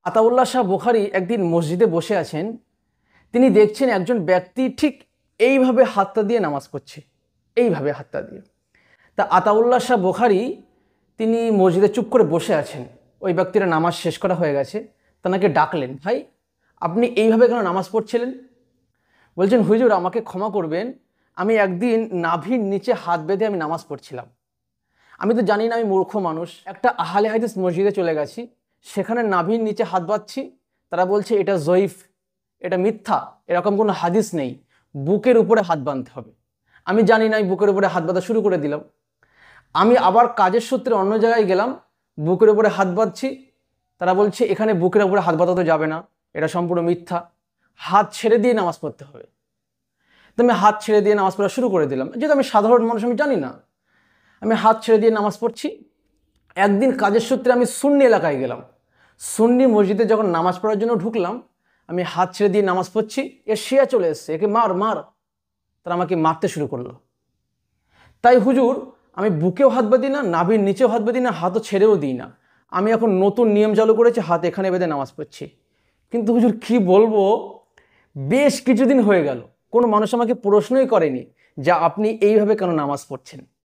আতাউল্লাহ শাহ বুখারী একদিন মসজিদে বসে আছেন। তিনি দেখছেন একজন ব্যক্তি ঠিক এইভাবে হাতটা দিয়ে নামাজ পড়ছে, এইভাবে হাতটা দিয়ে। তা আতাউল্লাহ শাহ বুখারী তিনি মসজিদে চুপ করে বসে আছেন। ওই ব্যক্তিরা নামাজ শেষ করা হয়ে গেছে, তাকে ডাকলেন, ভাই আপনি এইভাবে কেন নামাজ পড়ছিলেন? বলছেন, হুজুর আমাকে ক্ষমা করবেন, আমি একদিন নাভির নিচে হাত বেঁধে আমি নামাজ পড়ছিলাম। আমি তো জানি না, আমি মূর্খ মানুষ। একটা আহলে হাদিস মসজিদে চলে গেছি, সেখানে নাভির নিচে হাত বাঁধছি, তারা বলছে এটা জয়ীফ, এটা মিথ্যা, এরকম কোনো হাদিস নেই, বুকের উপরে হাত বাঁধতে হবে। আমি জানি না, আমি বুকের উপরে হাত বাঁধা শুরু করে দিলাম। আমি আবার কাজের সূত্রে অন্য জায়গায় গেলাম, বুকের উপরে হাত বাঁধছি, তারা বলছে এখানে বুকের উপরে হাত বাঁধা তো যাবে না, এটা সম্পূর্ণ মিথ্যা, হাত ছেড়ে দিয়ে নামাজ পড়তে হবে। তো আমি হাত ছেড়ে দিয়ে নামাজ পড়া শুরু করে দিলাম, যেহেতু আমি সাধারণ মানুষ, আমি জানি না। আমি হাত ছেড়ে দিয়ে নামাজ পড়ছি। একদিন কাজের সূত্রে আমি সুন্নি এলাকায় গেলাম, সুন্নি মসজিদে যখন নামাজ পড়ার জন্য ঢুকলাম, আমি হাত ছেড়ে দিয়ে নামাজ পড়ছি, এ শিয়া চলে এসছে, একে মার মার, তারা আমাকে মারতে শুরু করলো। তাই হুজুর আমি বুকেও হাত বাঁধি না, নাভির নিচেও হাত বাঁধি না, হাতও ছেড়েও দিই না। আমি এখন নতুন নিয়ম চালু করেছি, হাত এখানে বেঁধে নামাজ পড়ছি। কিন্তু হুজুর কি বলবো, বেশ কিছুদিন হয়ে গেল কোনো মানুষ আমাকে প্রশ্নই করেনি যে আপনি এইভাবে কেন নামাজ পড়ছেন।